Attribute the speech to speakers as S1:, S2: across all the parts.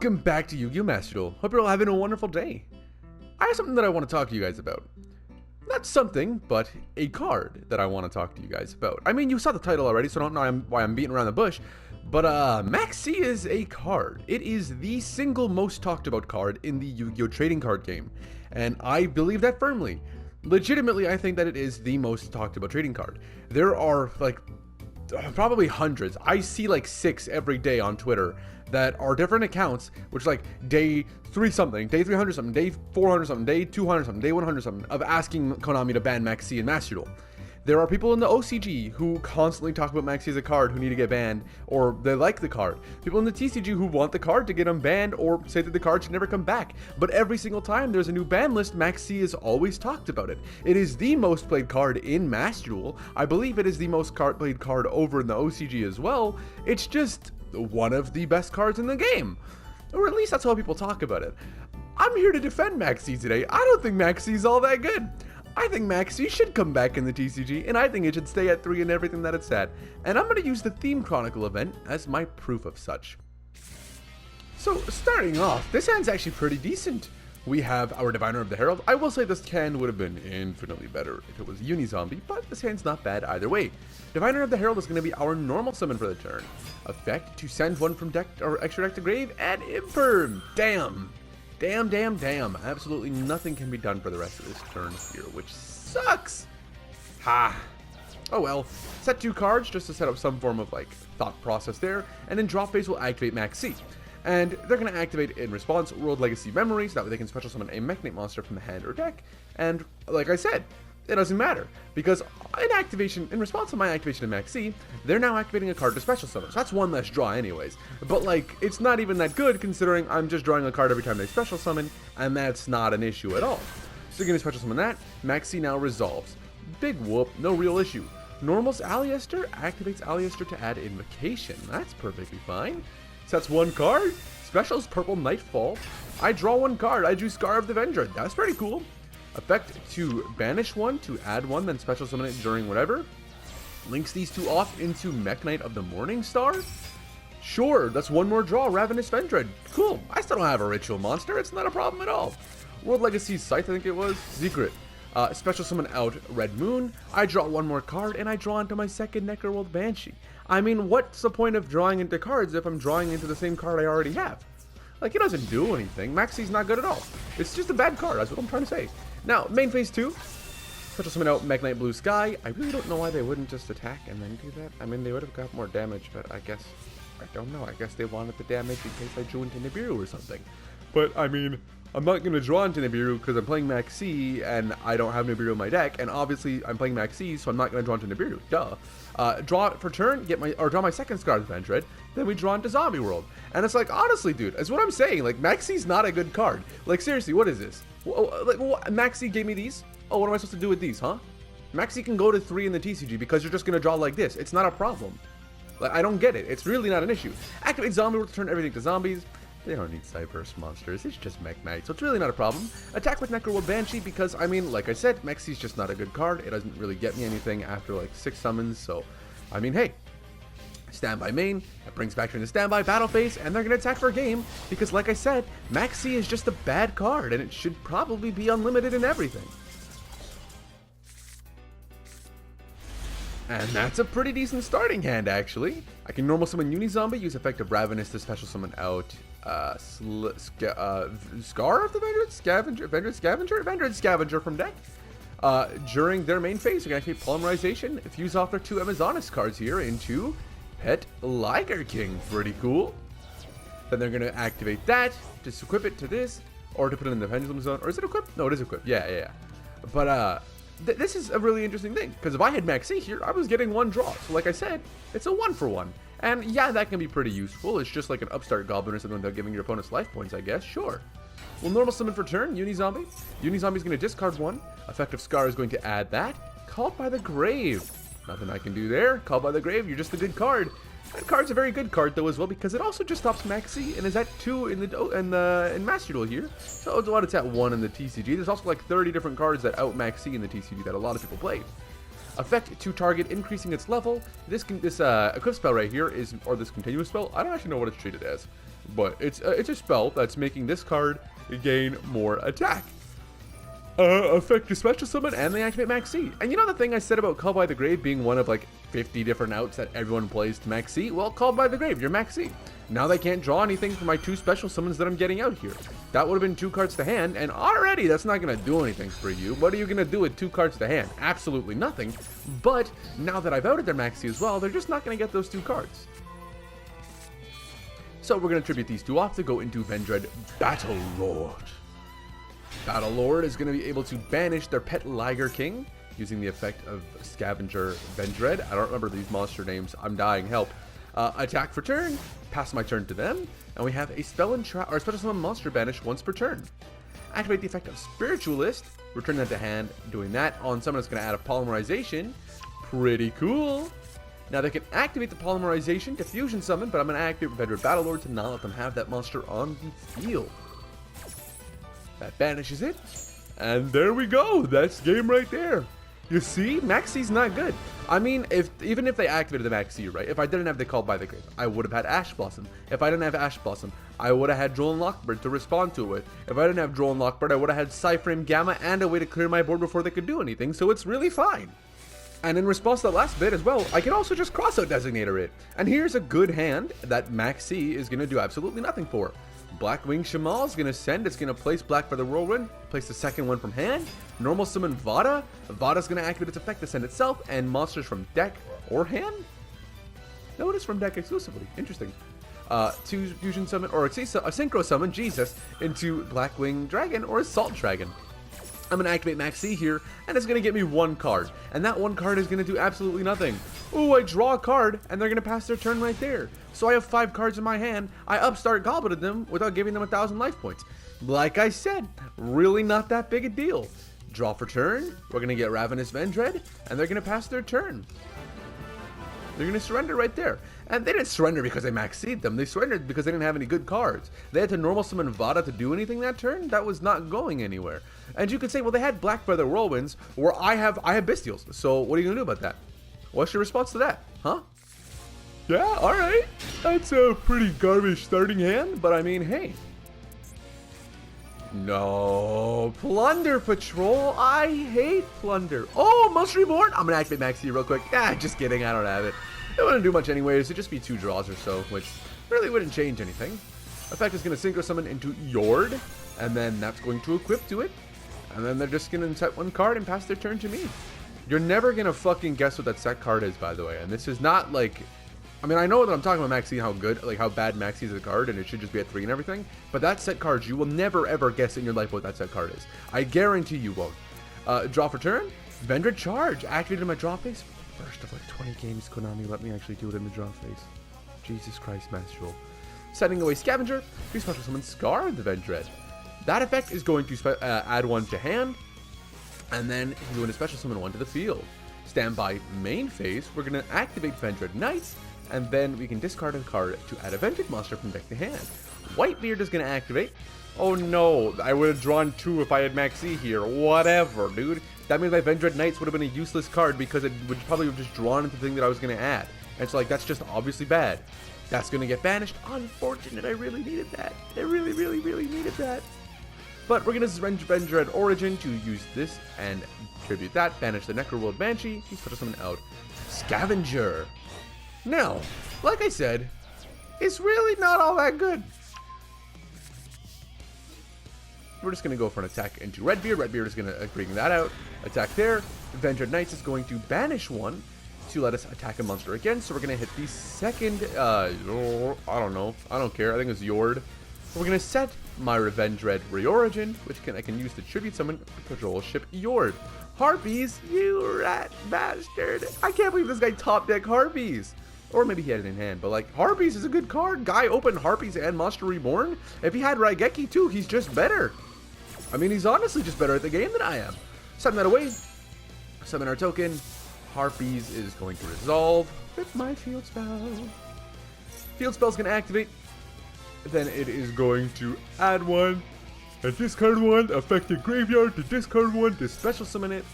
S1: Welcome back to Yu-Gi-Oh! Master Duel. Hope you're all having a wonderful day. I have something that I want to talk to you guys about. Not something, but a card that I want to talk to you guys about. I mean, you saw the title already, so I don't know why I'm beating around the bush. But Maxx is a card. It is the single most talked about card in the Yu-Gi-Oh! Trading card game. And I believe that firmly. Legitimately, I think that it is the most talked about trading card. There are, like, probably hundreds. I see like 6 every day on Twitter that are different accounts, which like day 3 something, day 300 something, day 400 something, day 200 something, day 100 something, of asking Konami to ban Maxx and Master Duel. There are people in the OCG who constantly talk about Maxx as a card who need to get banned, or they like the card. People in the TCG who want the card to get them banned, or say that the card should never come back. But every single time there's a new ban list, Maxx is always talked about it. It is the most played card in Master Duel. I believe it is the most played card over in the OCG as well. It's just one of the best cards in the game. Or at least that's how people talk about it. I'm here to defend Maxx today. I don't think Maxx is all that good. I think Maxx should come back in the TCG, and I think it should stay at 3 in everything that it's at. And I'm going to use the Theme Chronicle event as my proof of such. So, starting off, this hand's actually pretty decent. We have our Diviner of the Herald. I will say this hand would have been infinitely better if it was Uni-Zombie, but this hand's not bad either way. Diviner of the Herald is going to be our normal summon for the turn. Effect, to send one from deck or extra deck to grave, and Imperm. Damn. Damn. Absolutely nothing can be done for the rest of this turn here, which sucks. Ha. Oh well. Set 2 cards just to set up some form of like thought process there, and then drop phase will activate Maxx. And they're going to activate in response World Legacy Memory, so that way they can special summon a Mechanate monster from the hand or deck. And like I said, it doesn't matter, because in response to my activation of Maxx, they're now activating a card to special summon. So that's one less draw anyways. But like, it's not even that good considering I'm just drawing a card every time they special summon, and that's not an issue at all. So you're going to special summon that. Maxx now resolves. Big whoop, no real issue. Normal's Aleister activates Aleister to add Invocation. That's perfectly fine. Sets 1 card. Specials Purple Nightfall. I draw 1 card. I drew Scar of the Avenger. That's pretty cool. Effect, to banish 1, to add 1, then special summon it during whatever. Links these 2 off into Mekk-Knight of the Morning Star. Sure, that's 1 more draw, Ravenous Vendread. Cool, I still don't have a ritual monster, it's not a problem at all. World Legacy Scythe, I think it was. Secret. Special summon out Red Moon. I draw 1 more card, and I draw into my second Necroworld Banshee. I mean, what's the point of drawing into cards if I'm drawing into the same card I already have? Like, it doesn't do anything. Maxx's not good at all. It's just a bad card, that's what I'm trying to say. Now, main phase 2, special summon out Mekk-Knight Blue Sky. I really don't know why they wouldn't just attack and then do that. I mean, they would have got more damage, but I don't know. I guess they wanted the damage in case I drew into Nibiru or something. But, I mean, I'm not going to draw into Nibiru because I'm playing Maxx and I don't have Nibiru in my deck. And obviously, I'm playing Maxx, so I'm not going to draw into Nibiru. Duh. Draw it for turn, draw my second Scar of Vendread, then we draw into Zombie World. And it's like, honestly, dude, that's what I'm saying. Like, Maxx's not a good card. Like, seriously, what is this? Like, Maxx gave me these? Oh, what am I supposed to do with these, huh? Maxx can go to 3 in the TCG because you're just going to draw like this. It's not a problem. Like, I don't get it. It's really not an issue. Activate Zombie World to turn everything to zombies. They don't need Cyberse monsters. It's just Mekk-Knight, so it's really not a problem. Attack with Necroworld Banshee because, I mean, like I said, Maxx's just not a good card. It doesn't really get me anything after, like, 6 summons, so, I mean, hey. Standby main, that brings back into standby battle phase, and they're going to attack for a game, because like I said, Maxx is just a bad card, and it should probably be unlimited in everything. And that's a pretty decent starting hand, actually. I can normal summon Uni-Zombie, use effect of Ravenous to special summon out Scar of the Vendread Scavenger from deck. During their main phase, they're going to activate Polymerization, fuse off their 2 Amazonas cards here into Pet Liger King. Pretty cool. Then they're going to activate that, just equip it to this, or to put it in the Pendulum Zone. Or is it equipped? No, it is equipped. Yeah. But, this is a really interesting thing, because if I had Maxx here, I was getting 1 draw. So like I said, it's a 1-for-1. And yeah, that can be pretty useful. It's just like an upstart goblin or something without giving your opponent's life points, I guess. Sure. Well, normal summon for turn, Uni-Zombie. Uni-Zombie is going to discard 1. Effective Scar is going to add that. Called by the Grave. Nothing I can do there. Called by the Grave, you're just a good card. That card's a very good card though as well, because it also just stops Maxx and is at 2 in Master Duel here. So it's what it's at 1 in the TCG. There's also like 30 different cards that out Maxx in the TCG that a lot of people play. Effect to target increasing its level. This equip spell right here is, or this continuous spell, I don't actually know what it's treated as. but it's a spell that's making this card gain more attack. Affect your special summon, and they activate Maxx. And you know the thing I said about Call by the Grave being one of like 50 different outs that everyone plays to Maxx? Well, Call by the Grave, you're Maxx. Now they can't draw anything from my 2 special summons that I'm getting out here. That would have been 2 cards to hand, and already that's not going to do anything for you. What are you going to do with 2 cards to hand? Absolutely nothing. But now that I've outed their Maxx as well, they're just not going to get those 2 cards. So we're going to tribute these 2 off to go into Vendread Battle Lord. Battle Lord is going to be able to banish their pet Liger King using the effect of Scavenger Vendread. I don't remember these monster names. I'm dying. Help. Attack for turn. Pass my turn to them. And we have a spell and trap or special summon monster banish once per turn. Activate the effect of Spiritualist. Return that to hand. Doing that on someone that's going to add a polymerization. Pretty cool. Now they can activate the polymerization to fusion summon, but I'm going to activate Vendread Battle Lord to not let them have that monster on the field. That banishes it, and there we go. That's game right there. You see, Maxx's not good. I mean, even if they activated the Maxx, right? If I didn't have the Call by the Grave, I would have had Ash Blossom. If I didn't have Ash Blossom, I would have had Droll and Lockbird to respond to it. If I didn't have Droll and Lockbird, I would have had Psyframe Gamma and a way to clear my board before they could do anything. So it's really fine. And in response to that last bit as well, I can also just cross-out Designator it. And here's a good hand that Maxx is going to do absolutely nothing for. Blackwing Shamal is going to send. It's going to place Black Feather Whirlwind, place the second one from hand. Normal summon Vada. Vada's going to activate its effect to send itself and monsters from deck or hand. No, it is from deck exclusively. Interesting. To fusion summon or a synchro summon Jesus into Blackwing Dragon or Assault Dragon. I'm going to activate Maxx here, and it's going to get me 1 card. And that 1 card is going to do absolutely nothing. Ooh, I draw a card, and they're going to pass their turn right there. So I have 5 cards in my hand. I upstart Gobleted them without giving them 1,000 life points. Like I said, really not that big a deal. Draw for turn. We're going to get Ravenous Vendread, and they're going to pass their turn. They're going to surrender right there. And they didn't surrender because they Maxx'd them. They surrendered because they didn't have any good cards. They had to normal summon Vada to do anything that turn. That was not going anywhere. And you could say, well, they had Black Feather Whirlwinds, where I have Bestials. So what are you going to do about that? What's your response to that? Huh? Yeah, alright. That's a pretty garbage starting hand, but I mean, hey. No, Plunder Patrol. I hate Plunder. Oh, Monster Reborn. I'm going to activate Maxx real quick. Just kidding. I don't have it. It wouldn't do much anyways. It'd just be 2 draws or so, which really wouldn't change anything. Effect is going to synchro summon into Yord, and then that's going to equip to it. And then they're just going to set 1 card and pass their turn to me. You're never going to fucking guess what that set card is, by the way. And this is not like... I mean, I know that I'm talking about Maxx how good, like how bad Maxx is a card, and it should just be at 3 and everything. But that set card, you will never ever guess in your life what that set card is. I guarantee you won't. Draw for turn. Vendread Charge. Activated my draw phase. First of like 20 games, Konami, let me actually do it in the draw phase. Jesus Christ, Master Roll. Setting away Scavenger. We special summon Scar the Vendread. That effect is going to add 1 to hand, and then he's going to special summon 1 to the field. Standby main phase, we're going to activate Vendread Knights, and then we can discard a card to add a Vendread monster from deck to hand. Whitebeard is going to activate. Oh no, I would have drawn 2 if I had Maxx here. Whatever, dude. That means my Vendread Knights would have been a useless card because it would probably have just drawn into the thing that I was going to add. And so, like, that's just obviously bad. That's going to get banished. Unfortunate, I really needed that. I really, really, really needed that. But we're going to Vendread Origin to use this and tribute that. Banish the Necroworld Banshee. He's put someone out. Scavenger. Now, like I said, it's really not all that good. We're just going to go for an attack into Redbeard. Redbeard is going to bring that out. Attack there. Vendread Knights is going to banish 1 to let us attack a monster again. So we're going to hit the second, I don't know. I don't care. I think it's Yord. We're going to set my Vendread Reorigin, which I can use to tribute summon Patrol Ship Yord. Harpies, you rat bastard. I can't believe this guy top deck Harpies. Or maybe he had it in hand, but like, Harpies is a good card. Guy opened Harpies and Monster Reborn. If he had Raigeki too, he's just better. I mean, he's honestly just better at the game than I am. Summon that away. Summon our token. Harpies is going to resolve with my field spell. Field spell's going to activate. Then it is going to add 1 and discard 1. Affect the graveyard to discard 1 to special summon it.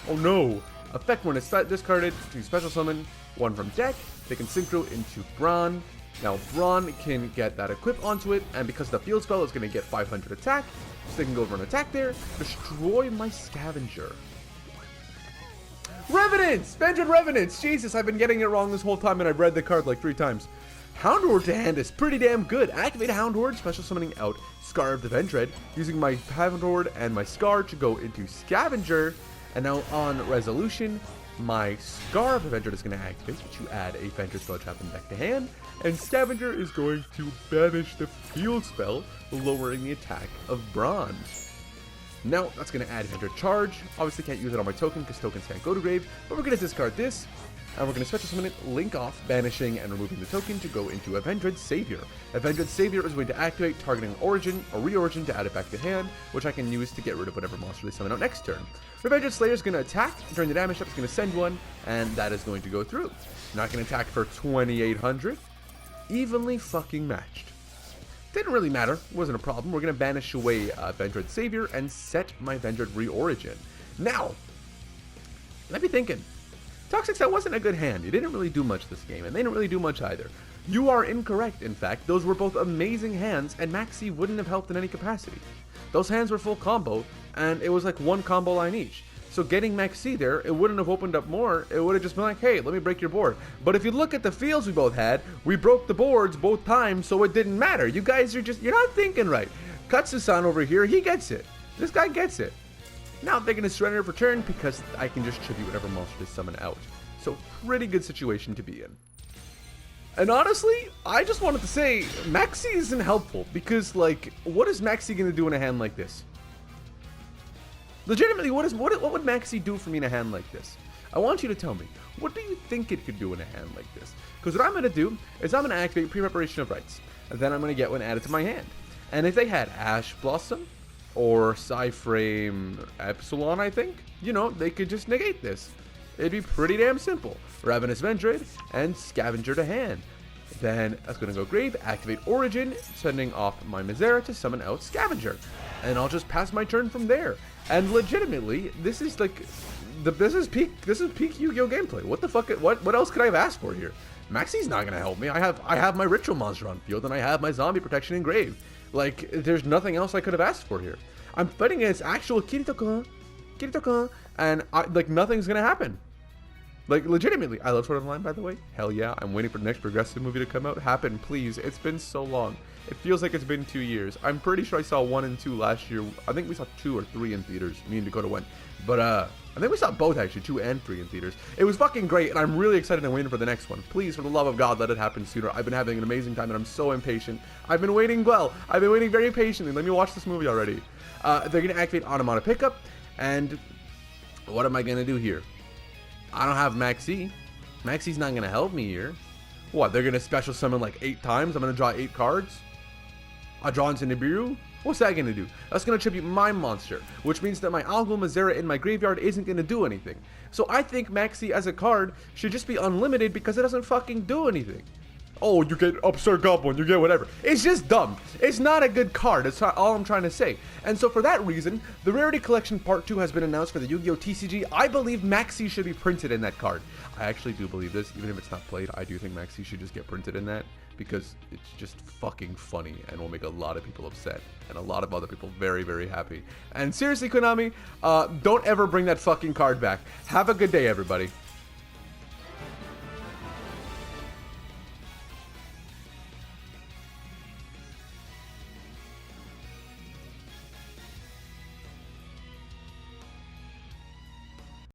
S1: Oh no. Effect 1 is discarded to special summon 1 from deck. They can synchro into Brawn. Now, Brawn can get that equip onto it, and because the field spell is going to get 500 attack, so they can go over and attack there, destroy my Scavenger. Revenants! Vengeance Revenants! Jesus, I've been getting it wrong this whole time, and I've read the card like 3 times. Houndword to hand is pretty damn good. Activate Houndword, special summoning out Scar of the Vendread, using my Houndword and my Scar to go into Scavenger, and now on resolution, my Scar of the Vendread is going to activate to add a Vendread spell trap in deck to hand, and Scavenger is going to banish the field spell, lowering the attack of Bronze. Now, that's going to add Vendread Charge. Obviously can't use it on my token because tokens can't go to grave, but we're going to discard this, and we're going to special summon it, link off, banishing and removing the token to go into a Vendread Savior. A Vendread Savior is going to activate, targeting Origin or Reorigin to add it back to hand, which I can use to get rid of whatever monster they summon out next turn. Vendread Slayer is going to attack, during the damage step it's going to send one, and that is going to go through. Not going to attack for 2,800. Evenly fucking matched. Didn't really matter, wasn't a problem. We're going to banish away Vendread Savior and set my Vendread Reorigin. Now, let me thinking. Toxix, that wasn't a good hand. You didn't really do much this game, and they didn't really do much either. You are incorrect, in fact. Those were both amazing hands, and Maxx wouldn't have helped in any capacity. Those hands were full combo, and it was like one combo line each. So getting Maxx there, it wouldn't have opened up more. It would have just been like, hey, let me break your board. But if you look at the fields we both had, we broke the boards both times, so it didn't matter. You guys are you're not thinking right. Katsu-san over here, he gets it. This guy gets it. Now they're going to surrender for turn because I can just tribute whatever monster they summon out. So pretty good situation to be in. And honestly, I just wanted to say, Maxx isn't helpful because, like, what is Maxx going to do in a hand like this? Legitimately, what would Maxx do for me in a hand like this? I want you to tell me, what do you think it could do in a hand like this? Because what I'm going to do is I'm going to activate Pre-Preparation of Rites, and then I'm going to get one added to my hand. And if they had Ash Blossom or Psyframe Epsilon, I think, you know, they could just negate this. It'd be pretty damn simple. Ravenous Vendread and Scavenger to hand. Then that's going to go grave, activate Origin, sending off my Mizera to summon out Scavenger. And I'll just pass my turn from there. And legitimately, this is like, this is peak YuGiOh gameplay. What the fuck, what else could I have asked for here? Maxx's not going to help me. I have my Ritual monster on field, and I have my Zombie Protection in grave. Like, there's nothing else I could have asked for here. I'm fighting against actual Kirito-kun, and like, nothing's going to happen. Like, legitimately, I love Sword Art Online, by the way. Hell yeah, I'm waiting for the next Progressive movie to come out. Happen, please. It's been so long. It feels like it's been 2 years. I'm pretty sure I saw 1 and 2 last year. I think we saw 2 or 3 in theaters. Me and Dakota went. But, I think we saw both, actually, 2 and 3 in theaters. It was fucking great, and I'm really excited and waiting for the next one. Please, for the love of God, let it happen sooner. I've been having an amazing time, and I'm so impatient. I've been waiting very patiently. Let me watch this movie already. They're going to activate Automata Pickup, and what am I going to do here? I don't have Maxx. Maxx's not going to help me here. What, they're going to special summon like 8 times? I'm going to draw 8 cards? I draw into Nibiru? What's that going to do? That's going to tribute my monster, which means that my Algol Mizera in my graveyard isn't going to do anything. So I think Maxx as a card should just be unlimited because it doesn't fucking do anything. Oh, you get Upstart Goblin, you get whatever. It's just dumb. It's not a good card. That's all I'm trying to say. And so for that reason, the Rarity Collection Part 2 has been announced for the YuGiOh TCG. I believe Maxx should be printed in that card. I actually do believe this. Even if it's not played, I do think Maxx should just get printed in that because it's just fucking funny and will make a lot of people upset and a lot of other people very, very happy. And seriously, Konami, don't ever bring that fucking card back. Have a good day, everybody.